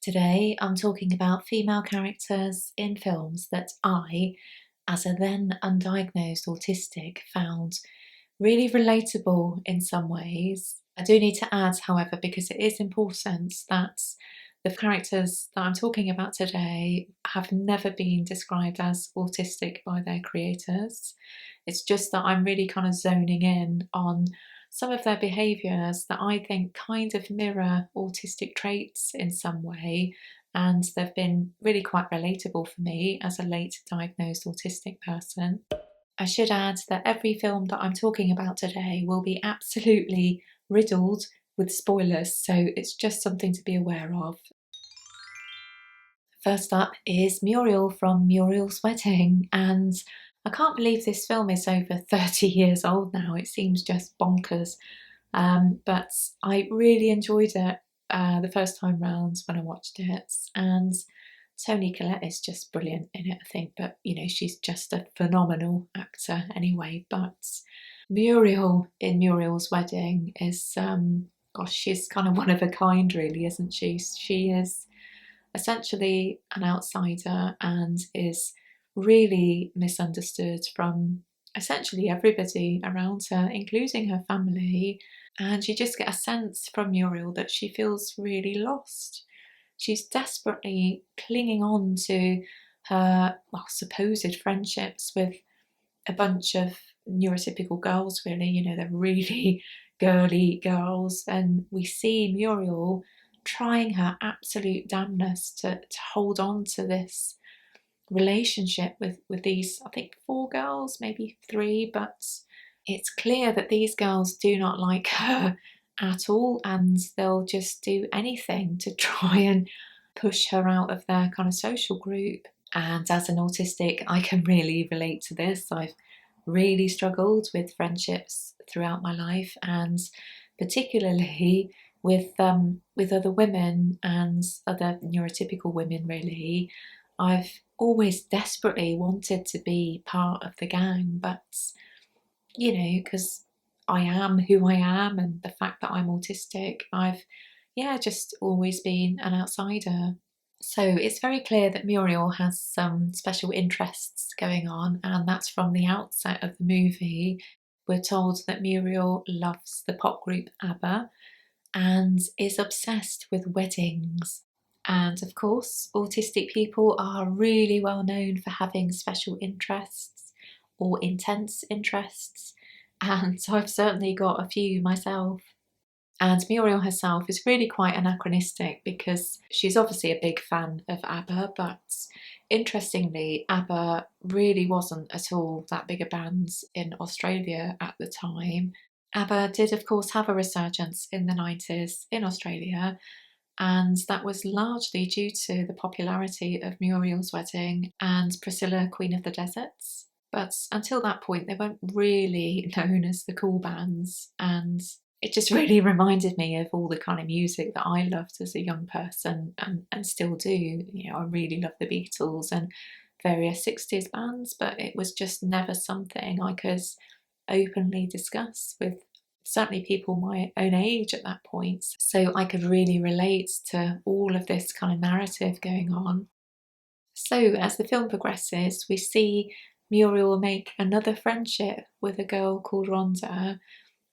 Today I'm talking about female characters in films that I, as a then undiagnosed autistic, found really relatable in some ways. I do need to add, however, because it is important, that the characters that I'm talking about today have never been described as autistic by their creators. It's just that I'm really kind of zoning in on some of their behaviours that I think kind of mirror autistic traits in some way, and they've been really quite relatable for me as a late diagnosed autistic person. I should add that every film that I'm talking about today will be absolutely riddled with spoilers, so it's just something to be aware of. First up is Muriel from Muriel's Wedding, and I can't believe this film is over 30 years old now. It seems just bonkers, but I really enjoyed it the first time round when I watched it, and Toni Collette is just brilliant in it, I think, but you know, she's just a phenomenal actor anyway. But Muriel in Muriel's Wedding is, gosh, she's kind of one of a kind, really, isn't she? She is essentially an outsider and is really misunderstood from essentially everybody around her, including her family. And you just get a sense from Muriel that she feels really lost. She's desperately clinging on to her, well, supposed friendships with a bunch of neurotypical girls, really. You know, they're really girly girls. And we see Muriel trying her absolute damnness to hold on to this relationship with these, I think, four girls, maybe three, but it's clear that these girls do not like her at all, and they'll just do anything to try and push her out of their kind of social group. And as an autistic, I can really relate to this. I've really struggled with friendships throughout my life, and particularly with other women and other neurotypical women. Really, I've always desperately wanted to be part of the gang, but you know, because I am who I am, and the fact that I'm autistic, I've just always been an outsider. So it's very clear that Muriel has some special interests going on, and that's from the outset of the movie. We're told that Muriel loves the pop group ABBA and is obsessed with weddings. And of course, autistic people are really well known for having special interests or intense interests, and so I've certainly got a few myself. And Muriel herself is really quite anachronistic because she's obviously a big fan of ABBA, but interestingly, ABBA really wasn't at all that big a band in Australia at the time. ABBA did, of course, have a resurgence in the 90s in Australia, and that was largely due to the popularity of Muriel's Wedding and Priscilla, Queen of the Deserts. But until that point, they weren't really known as the cool bands, and it just really reminded me of all the kind of music that I loved as a young person and still do. You know, I really love the Beatles and various 60s bands, but it was just never something I could openly discuss with certainly people my own age at that point. So I could really relate to all of this kind of narrative going on. So as the film progresses, we see Muriel make another friendship with a girl called Rhonda,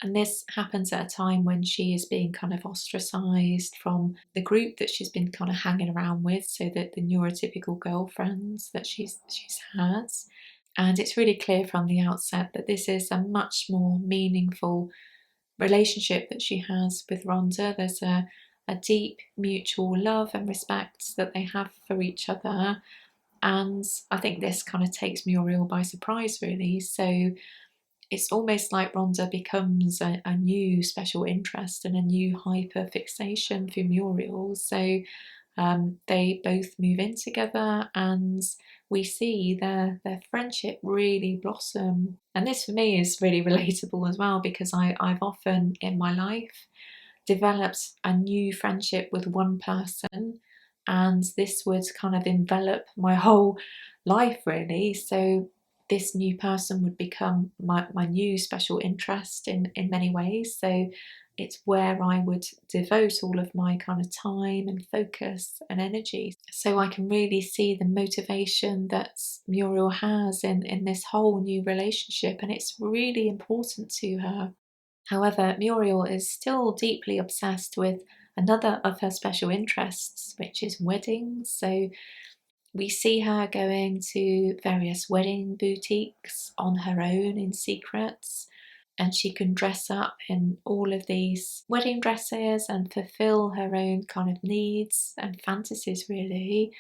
and this happens at a time when she is being kind of ostracised from the group that she's been kind of hanging around with, so that the neurotypical girlfriends that she's had. And it's really clear from the outset that this is a much more meaningful relationship that she has with Rhonda. There's a deep mutual love and respect that they have for each other. And I think this kind of takes Muriel by surprise, really. So it's almost like Rhonda becomes a new special interest and a new hyper fixation for Muriel. So they both move in together, and we see their friendship really blossom. And this for me is really relatable as well, because I've often in my life developed a new friendship with one person, and this would kind of envelop my whole life, really. So this new person would become my new special interest in many ways. So it's where I would devote all of my kind of time and focus and energy. So I can really see the motivation that Muriel has in this whole new relationship, and it's really important to her. However, Muriel is still deeply obsessed with another of her special interests, which is weddings. So we see her going to various wedding boutiques on her own in secret, and she can dress up in all of these wedding dresses and fulfill her own kind of needs and fantasies, really.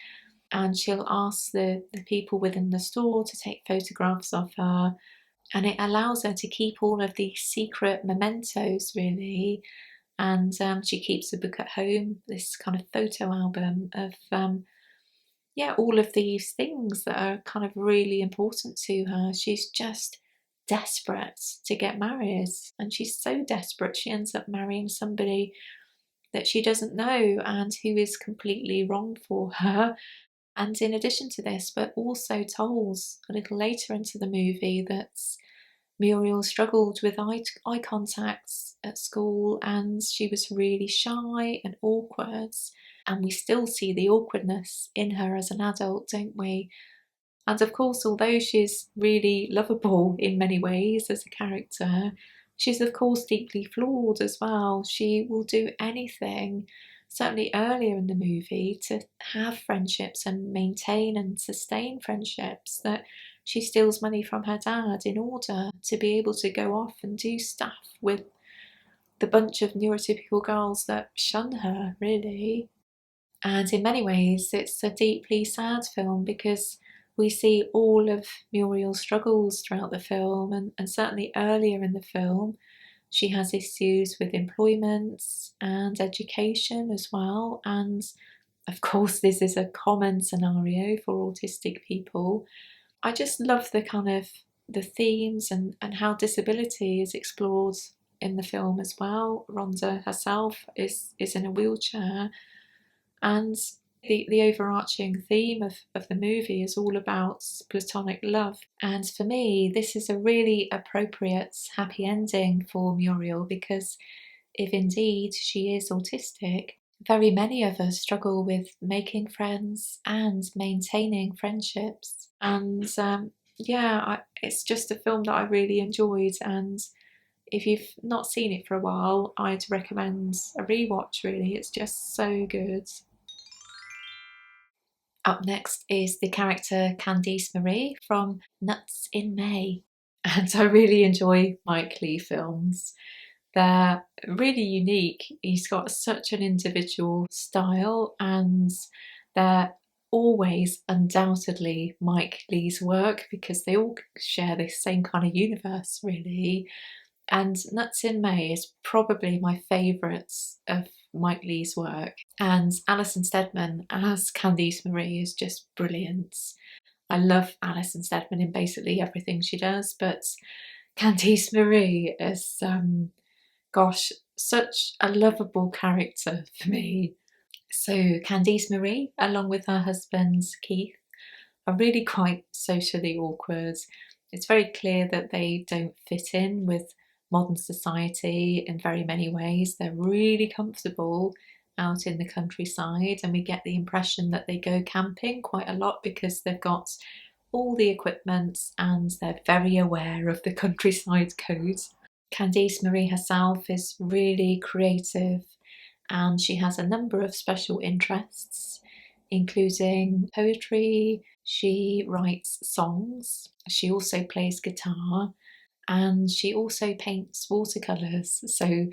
And she'll ask the people within the store to take photographs of her, and it allows her to keep all of these secret mementos, really. And she keeps a book at home, this kind of photo album of all of these things that are kind of really important to her. She's just desperate to get married, and she's so desperate she ends up marrying somebody that she doesn't know and who is completely wrong for her. And in addition to this, we're also told a little later into the movie that Muriel struggled with eye contacts at school, and she was really shy and awkward. And we still see the awkwardness in her as an adult, don't we? And of course, although she's really lovable in many ways as a character, she's of course deeply flawed as well. She will do anything, certainly earlier in the movie, to have friendships and maintain and sustain friendships, that she steals money from her dad in order to be able to go off and do stuff with the bunch of neurotypical girls that shun her, really. And in many ways, it's a deeply sad film because we see all of Muriel's struggles throughout the film, and certainly earlier in the film, she has issues with employment and education as well. And of course, this is a common scenario for autistic people. I just love the kind of the themes and how disability is explored in the film as well. Rhonda herself is in a wheelchair, and the overarching theme of the movie is all about platonic love. And for me, this is a really appropriate happy ending for Muriel, because if indeed she is autistic, very many of us struggle with making friends and maintaining friendships. And it's just a film that I really enjoyed. And if you've not seen it for a while, I'd recommend a rewatch, really. It's just so good. Up next is the character Candice-Marie from Nuts in May. And I really enjoy Mike Leigh films. They're really unique. He's got such an individual style, and they're always undoubtedly Mike Leigh's work because they all share this same kind of universe, really. And Nuts in May is probably my favourite of Mike Leigh's work. And Alison Steadman as Candice-Marie is just brilliant. I love Alison Steadman in basically everything she does, but Candice-Marie is, such a lovable character for me. So Candice-Marie, along with her husband Keith, are really quite socially awkward. It's very clear that they don't fit in with modern society in very many ways. They're really comfortable out in the countryside, and we get the impression that they go camping quite a lot because they've got all the equipment and they're very aware of the countryside codes. Candice-Marie herself is really creative, and she has a number of special interests, including poetry. She writes songs, she also plays guitar, and she also paints watercolours. So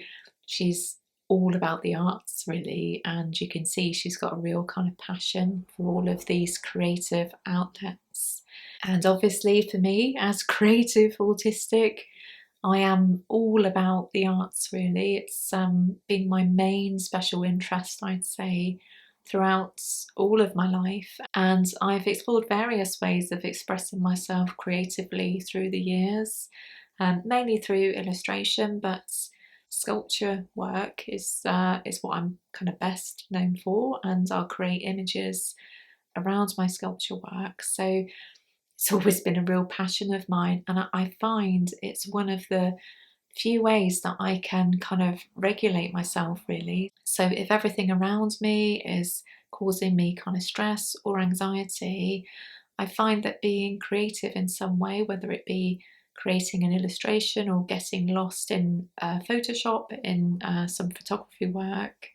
she's all about the arts, really, and you can see she's got a real kind of passion for all of these creative outlets. And obviously for me, as creative autistic, I am all about the arts, really. It's been my main special interest, I'd say, throughout all of my life. And I've explored various ways of expressing myself creatively through the years, mainly through illustration, but sculpture work is what I'm kind of best known for, and I'll create images around my sculpture work. So it's always been a real passion of mine, and I find it's one of the few ways that I can kind of regulate myself, really. So if everything around me is causing me kind of stress or anxiety, I find that being creative in some way, whether it be creating an illustration or getting lost in Photoshop, in some photography work,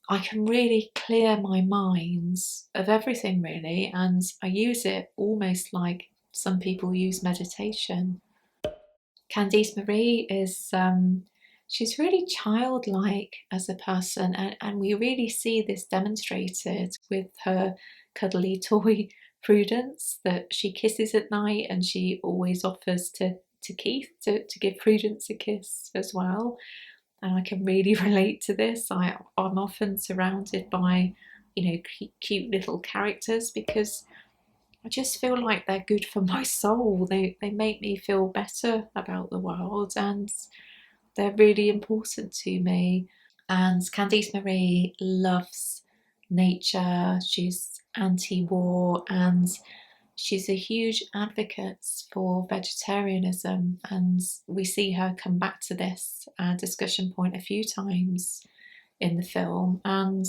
I can really clear my mind of everything, really, and I use it almost like some people use meditation. Candice-Marie is she's really childlike as a person, and we really see this demonstrated with her cuddly toy Prudence that she kisses at night, and she always offers to Keith to give Prudence a kiss as well. And I can really relate to this. I'm often surrounded by, cute little characters because I just feel like they're good for my soul. They make me feel better about the world, and they're really important to me. And Candice-Marie loves nature. She's anti-war, and she's a huge advocate for vegetarianism. And we see her come back to this discussion point a few times in the film. And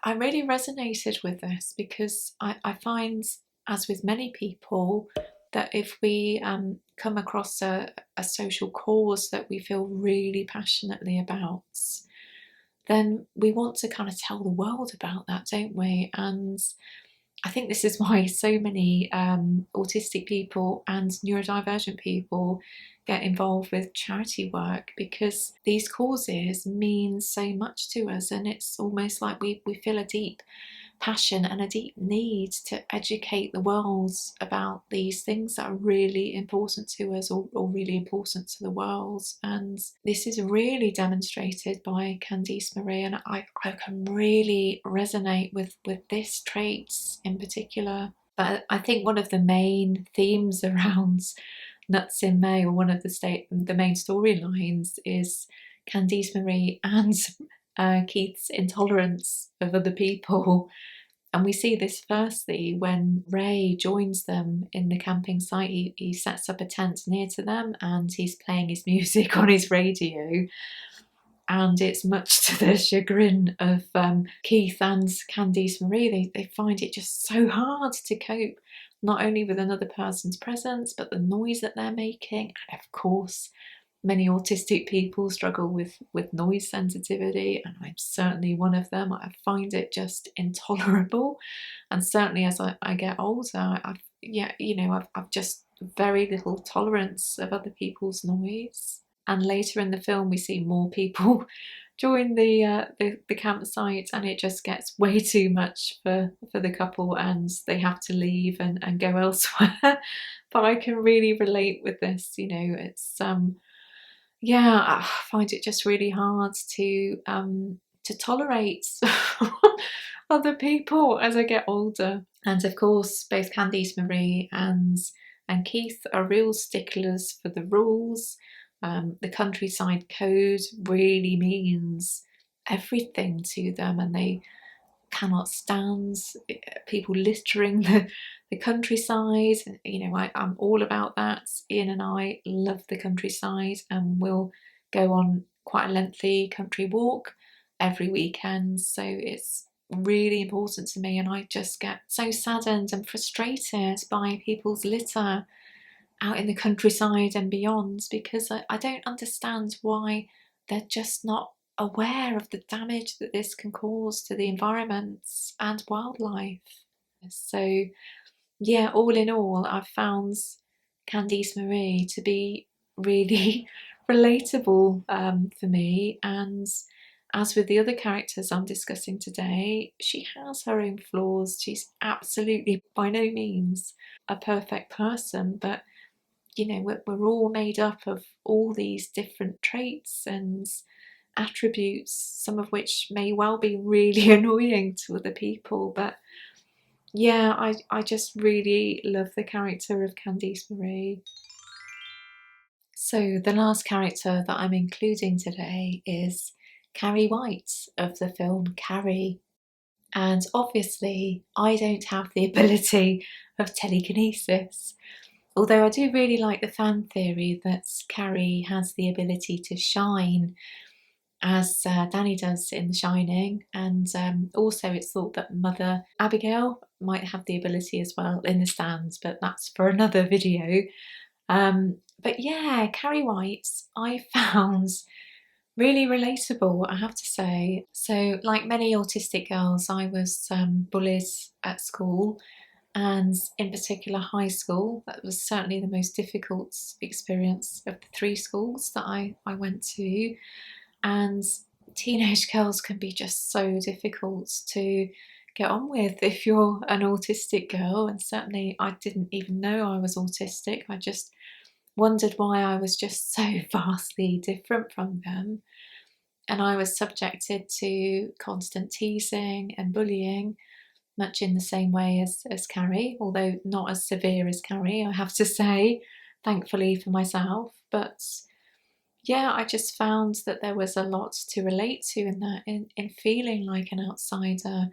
I really resonated with this because I find, as with many people, that if we come across a social cause that we feel really passionately about, then we want to kind of tell the world about that, don't we? And I think this is why so many autistic people and neurodivergent people get involved with charity work, because these causes mean so much to us, and it's almost like we feel a deep passion and a deep need to educate the world about these things that are really important to us, or really important to the world. And this is really demonstrated by Candice-Marie, and I can really resonate with this trait in particular. But I think one of the main themes around Nuts in May, or one of the main storylines, is Candice-Marie and Keith's intolerance of other people. And we see this firstly when Ray joins them in the camping site. He sets up a tent near to them, and he's playing his music on his radio. And it's much to the chagrin of Keith and Candice-Marie. They find it just so hard to cope, not only with another person's presence, but the noise that they're making. And of course, many autistic people struggle with noise sensitivity, and I'm certainly one of them. I find it just intolerable, and certainly as I get older, I've just very little tolerance of other people's noise. And later in the film, we see more people join the campsite, and it just gets way too much for the couple, and they have to leave and go elsewhere. But I can really relate with this. It's I find it just really hard to tolerate other people as I get older. And of course, both Candice-Marie and Keith are real sticklers for the rules. The countryside code really means everything to them, and they cannot stand people littering the countryside. I'm all about that. Ian and I love the countryside, and we'll go on quite a lengthy country walk every weekend. So it's really important to me, and I just get so saddened and frustrated by people's litter out in the countryside and beyond, because I don't understand why they're just not aware of the damage that this can cause to the environment and wildlife. So yeah, all in all, I've found Candice-Marie to be really relatable for me. And as with the other characters I'm discussing today, she has her own flaws. She's absolutely by no means a perfect person, but we're all made up of all these different traits and attributes, some of which may well be really annoying to other people. But yeah, I just really love the character of Candice-Marie. So the last character that I'm including today is Carrie White of the film Carrie. And obviously I don't have the ability of telekinesis, Although I do really like the fan theory that Carrie has the ability to shine as Danny does in The Shining, and also it's thought that Mother Abigail might have the ability as well in The Stands, but that's for another video. But yeah, Carrie White I found really relatable, I have to say. So like many autistic girls, I was bullied at school, and in particular high school. That was certainly the most difficult experience of the 3 schools that I went to. And teenage girls can be just so difficult to get on with if you're an autistic girl, and certainly I didn't even know I was autistic. I just wondered why I was just so vastly different from them. And I was subjected to constant teasing and bullying, much in the same way as Carrie, although not as severe as Carrie, I have to say, thankfully for myself. But yeah, I just found that there was a lot to relate to in that, in feeling like an outsider,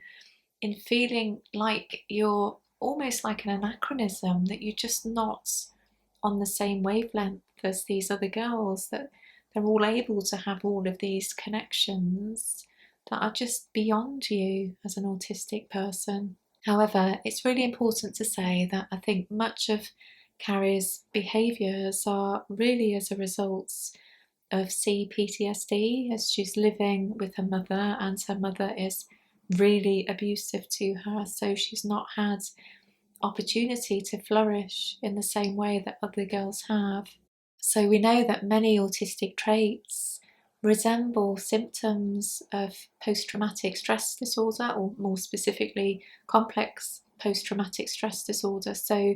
in feeling like you're almost like an anachronism, that you're just not on the same wavelength as these other girls, that they're all able to have all of these connections that are just beyond you as an autistic person. However, it's really important to say that I think much of Carrie's behaviours are really as a result of CPTSD, as she's living with her mother and her mother is really abusive to her, so she's not had opportunity to flourish in the same way that other girls have. So we know that many autistic traits resemble symptoms of post-traumatic stress disorder, or more specifically complex post-traumatic stress disorder. So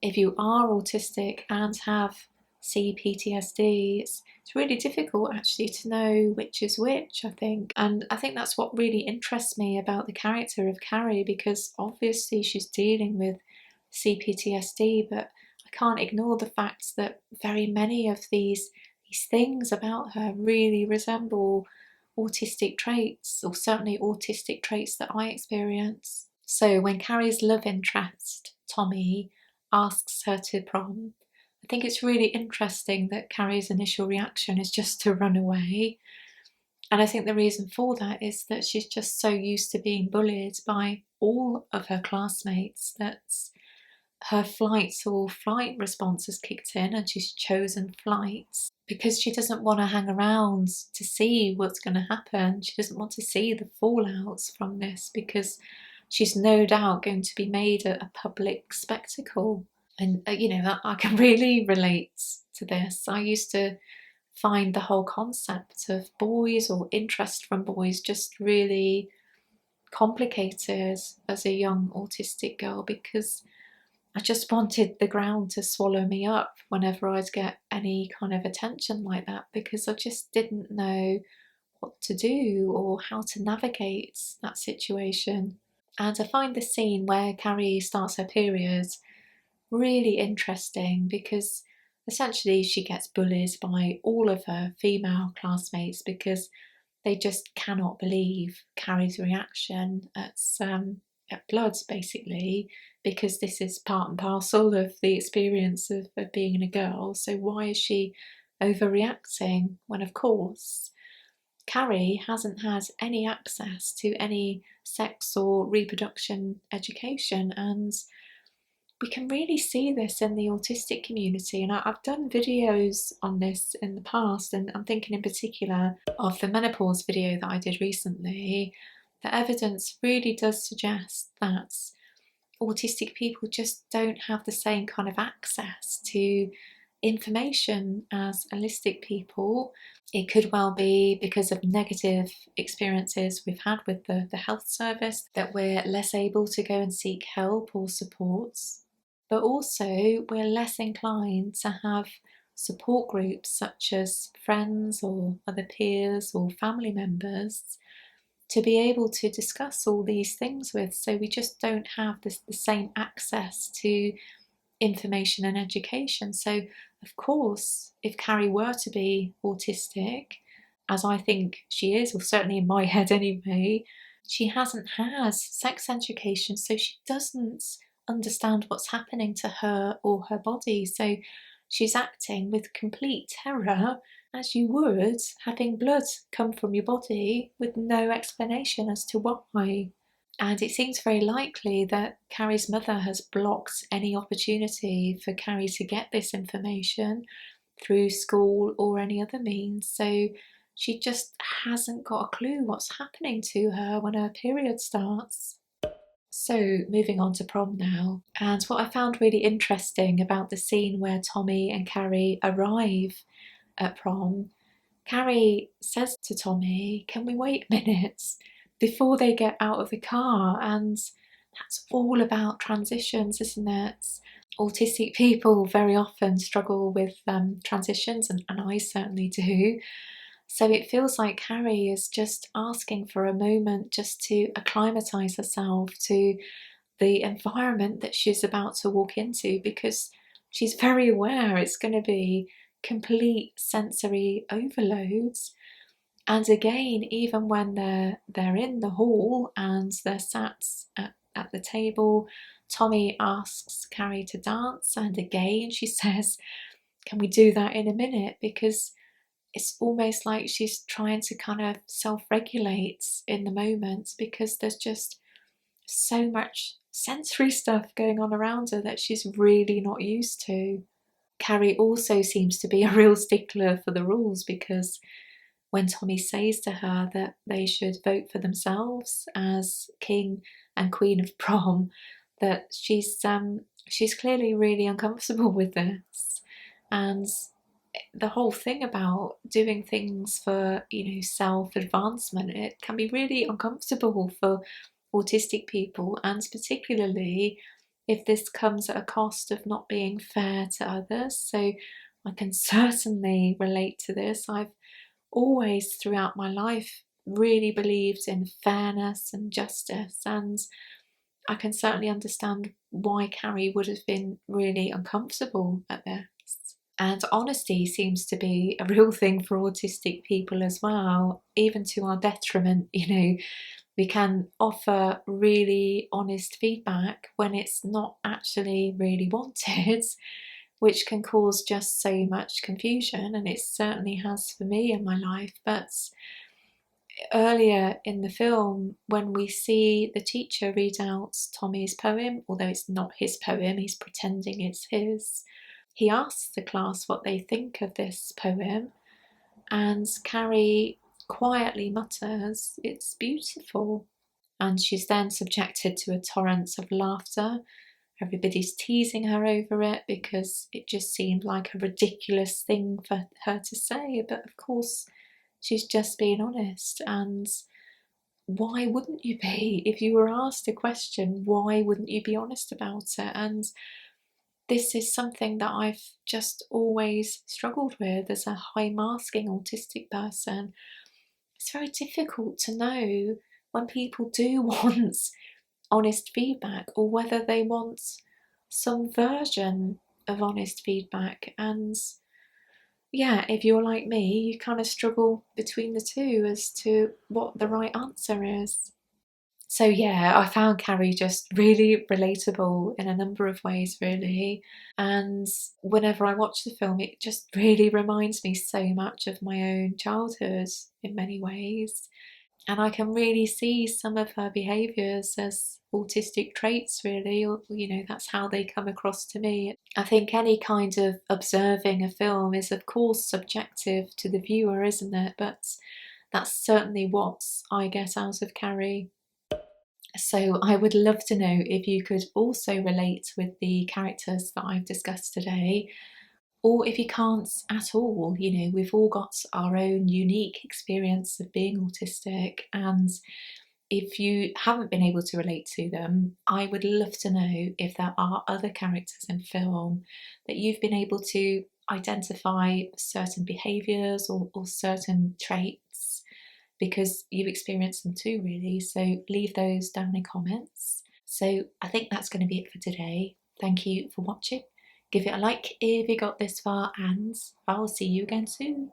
if you are autistic and have CPTSD, it's really difficult actually to know which is which, I think. And I think that's what really interests me about the character of Carrie, because obviously she's dealing with CPTSD, but I can't ignore the fact that very many of these things about her really resemble autistic traits, or certainly autistic traits that I experience. So when Carrie's love interest, Tommy, asks her to prom, I think it's really interesting that Carrie's initial reaction is just to run away. And I think the reason for that is that she's just so used to being bullied by all of her classmates that her flight or flight response has kicked in, and she's chosen flight because she doesn't want to hang around to see what's going to happen. She doesn't want to see the fallouts from this, because she's no doubt going to be made a public spectacle. And you know, I can really relate to this. I used to find the whole concept of boys or interest from boys just really complicated as a young autistic girl, because I just wanted the ground to swallow me up whenever I'd get any kind of attention like that, because I just didn't know what to do or how to navigate that situation. And I find the scene where Carrie starts her period really interesting, because essentially she gets bullied by all of her female classmates because they just cannot believe Carrie's reaction at blood, basically, because this is part and parcel of the experience of being a girl. So why is she overreacting when, of course, Carrie hasn't had any access to any sex or reproduction education? And we can really see this in the autistic community, and I've done videos on this in the past, and I'm thinking in particular of the menopause video that I did recently. The evidence really does suggest that autistic people just don't have the same kind of access to information as holistic people. It could well be because of negative experiences we've had with the health service that we're less able to go and seek help or support. But also we're less inclined to have support groups such as friends or other peers or family members to be able to discuss all these things with. So we just don't have the same access to information and education. So of course, if Carrie were to be autistic, as I think she is, or certainly in my head anyway, she hasn't had sex education, so she doesn't understand what's happening to her or her body. So she's acting with complete terror, as you would having blood come from your body with no explanation as to why. And it seems very likely that Carrie's mother has blocked any opportunity for Carrie to get this information through school or any other means. So she just hasn't got a clue what's happening to her when her period starts. So moving on to prom now, and what I found really interesting about the scene where Tommy and Carrie arrive at prom, Carrie says to Tommy, "Can we wait minutes?" before they get out of the car, and that's all about transitions, isn't it? Autistic people very often struggle with transitions, and I certainly do. So it feels like Carrie is just asking for a moment just to acclimatise herself to the environment that she's about to walk into, because she's very aware it's going to be complete sensory overloads. And again, even when they're in the hall and they're sat at the table, Tommy asks Carrie to dance, and again she says, "Can we do that in a minute?" Because it's almost like she's trying to kind of self-regulate in the moment, because there's just so much sensory stuff going on around her that she's really not used to. Carrie also seems to be a real stickler for the rules, because when Tommy says to her that they should vote for themselves as king and queen of prom, that she's clearly really uncomfortable with this. And the whole thing about doing things for, self-advancement, it can be really uncomfortable for autistic people, and particularly if this comes at a cost of not being fair to others. So I can certainly relate to this. I've always throughout my life really believed in fairness and justice, and I can certainly understand why Carrie would have been really uncomfortable at this. And honesty seems to be a real thing for autistic people as well, even to our detriment. We can offer really honest feedback when it's not actually really wanted, which can cause just so much confusion, and it certainly has for me in my life. But earlier in the film, when we see the teacher read out Tommy's poem, although it's not his poem, he's pretending it's his, he asks the class what they think of this poem, and Carrie quietly mutters, "It's beautiful." And she's then subjected to a torrent of laughter. Everybody's teasing her over it because it just seemed like a ridiculous thing for her to say. But of course, she's just being honest. And why wouldn't you be? If you were asked a question, why wouldn't you be honest about it? And this is something that I've just always struggled with as a high masking autistic person. It's very difficult to know when people do want honest feedback, or whether they want some version of honest feedback. And yeah, if you're like me, you kind of struggle between the two as to what the right answer is. So yeah, I found Carrie just really relatable in a number of ways, really. And whenever I watch the film, it just really reminds me so much of my own childhood in many ways. And I can really see some of her behaviours as autistic traits, really, or that's how they come across to me. I think any kind of observing a film is, of course, subjective to the viewer, isn't it? But that's certainly what I get out of Carrie. So I would love to know if you could also relate with the characters that I've discussed today, or if you can't at all. We've all got our own unique experience of being autistic, and if you haven't been able to relate to them, I would love to know if there are other characters in film that you've been able to identify certain behaviours or certain traits, because you've experienced them too, really. So leave those down in comments. So I think that's going to be it for today. Thank you for watching. Give it a like if you got this far, and I'll see you again soon.